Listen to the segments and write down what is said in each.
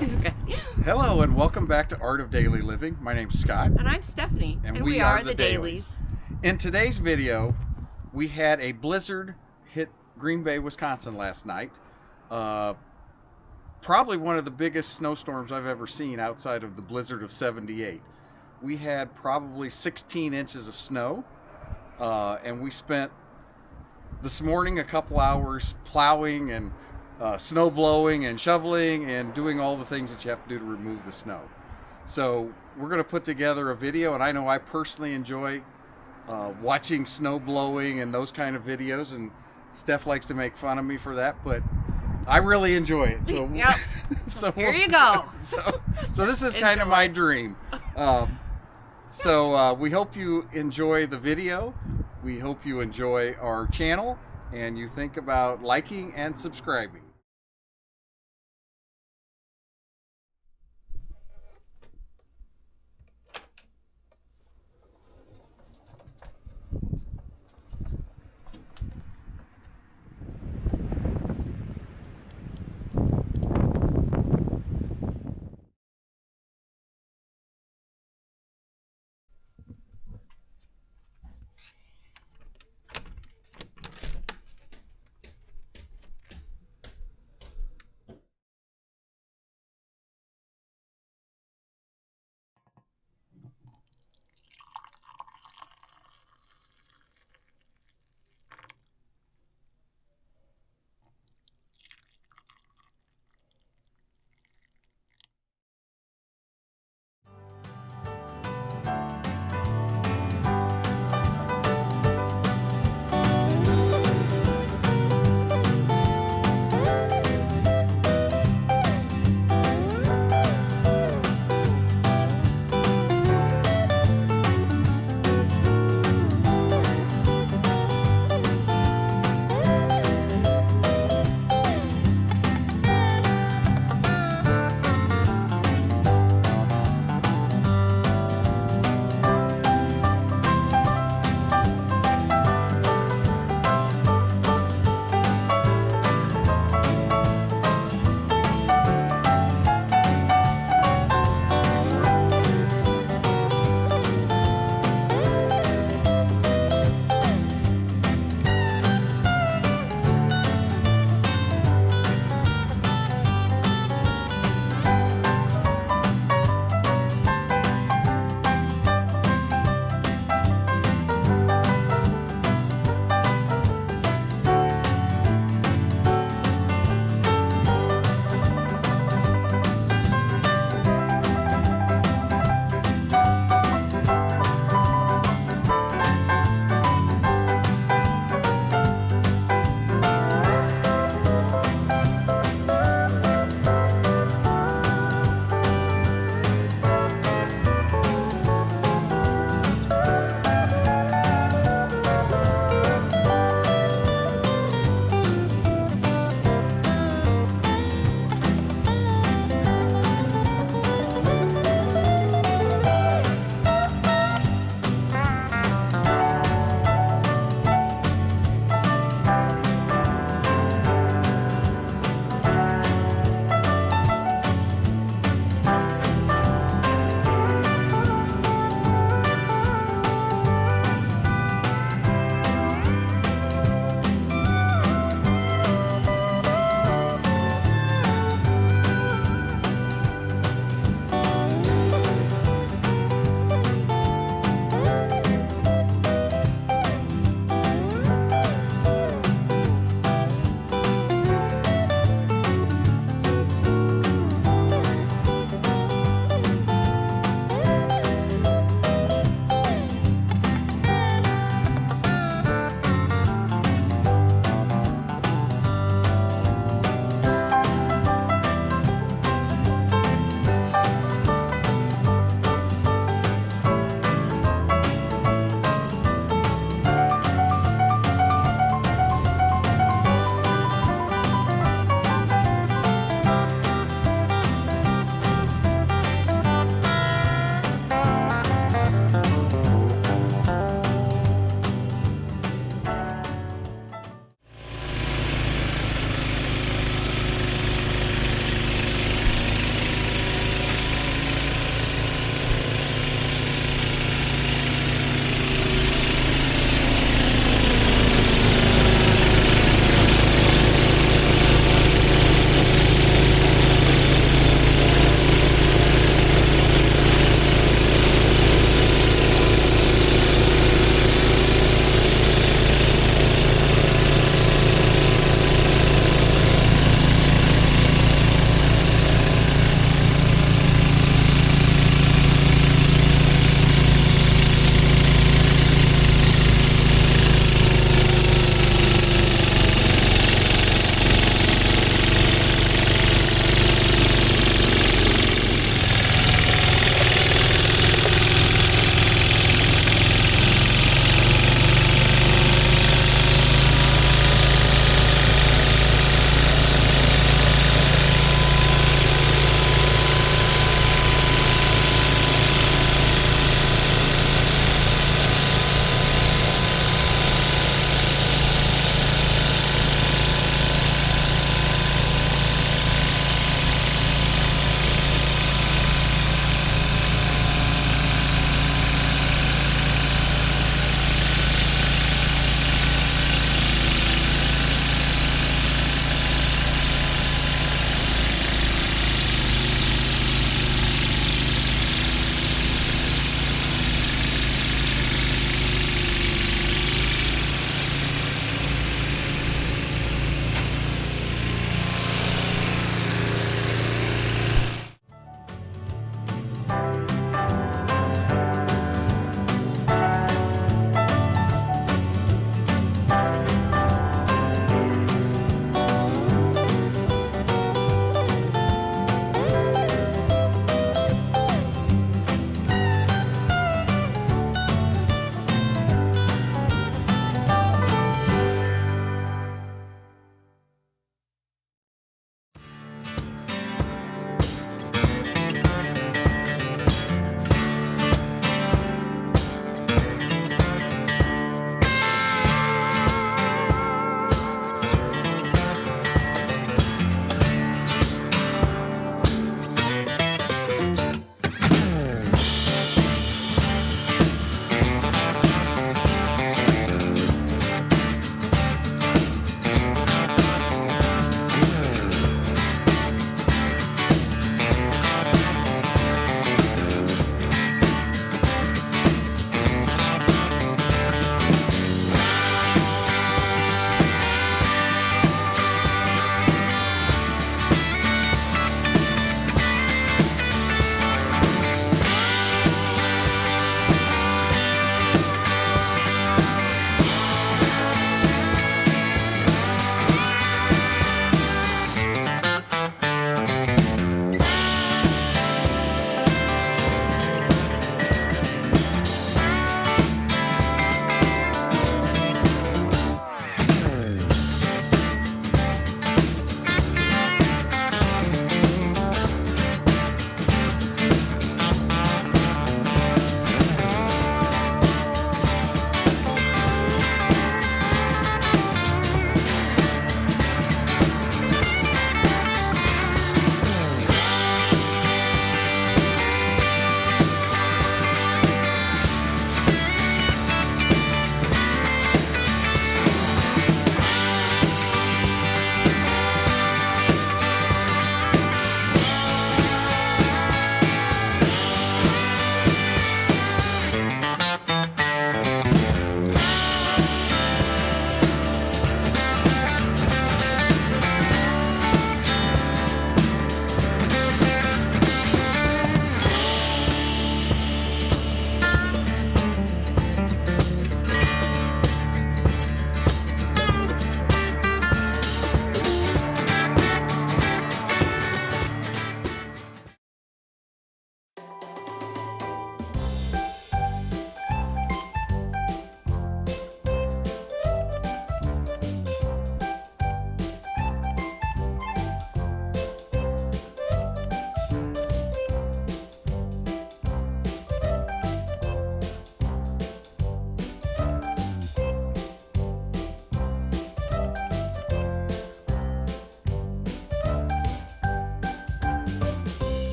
Okay. Hello and welcome back to Art of Daily Living. My name's Scott. And I'm Stephanie. And we are the Dailies. In today's video, we had a blizzard hit Green Bay, Wisconsin last night. Probably one of the biggest snowstorms I've ever seen outside of the blizzard of '78. We had probably 16 inches of snow, and we spent this morning a couple hours plowing and snow blowing and shoveling and doing all the things that you have to do to remove the snow. So we're going to put together a video, and I know I personally enjoy watching snow blowing and those kind of videos, and Steph likes to make fun of me for that, but I really enjoy it. So, yep. So here you go. So this is kind of my dream. So we hope you enjoy the video. We hope you enjoy our channel, and you think about liking and subscribing.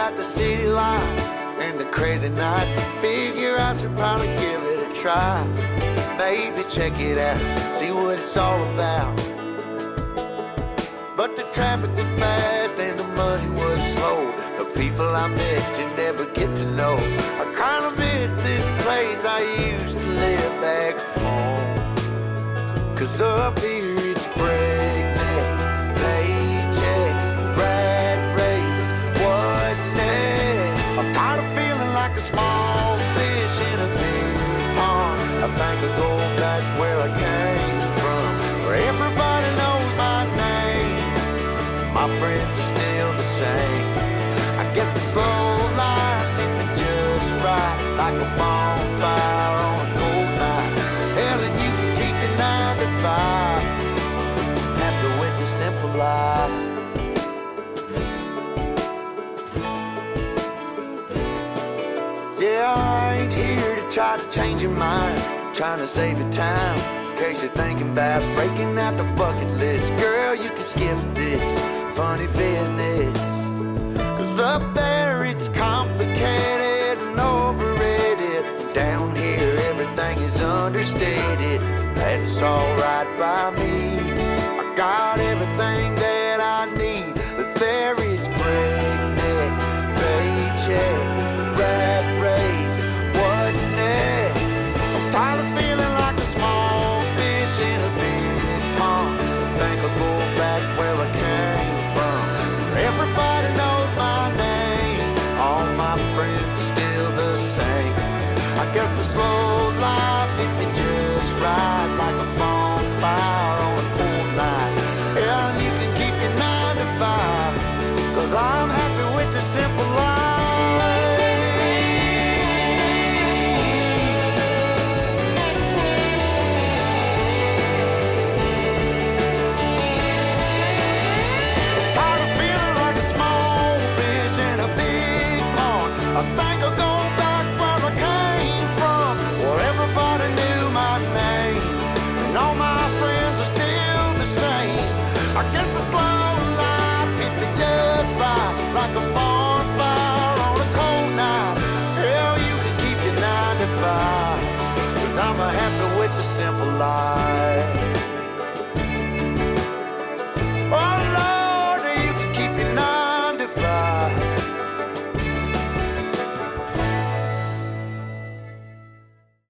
about the city life and the crazy nights. Figure I should probably give it a try. Maybe check it out, see what it's all about. But the traffic was fast and the money was slow. The people I met you never get to know. I kinda miss this place I used to live back home. Cause up here it's breakneck, paycheck, rat race, what's next? I'm tired of feeling like a small fish in a big pond. I think I'll go back where I came from, where everybody knows my name. My friends are still the same. I guess the slow life hit me just right, like a bonfire on a cold night. Hell, and you can keep your 9 to 5. Happy with the simple life. Yeah, I ain't here to try to change your mind, trying to save your time. In case you're thinking about breaking out the bucket list, girl, you can skip this funny business. Cause up there it's complicated and overrated. Down here everything is understated. That's alright by me. I got everything that I need, but there is breakneck, paycheck, rat race, what's next? I'm tired of feeling like a small fish in a big pond. I think I'll go back where I came from, where everybody knows my name. All my friends are still the same. I guess the slow life hit me just right, like a bonfire on a cool night. Yeah, you can keep your 9 to 5, cause I'm happy with the simple life. I think I'll go back where I came from, where everybody knew my name, and all my friends are still the same. I guess the slow life hit me just right, like a bonfire on a cold night. Hell, you can keep your 9 to 5, cause I'm happy with the simple life.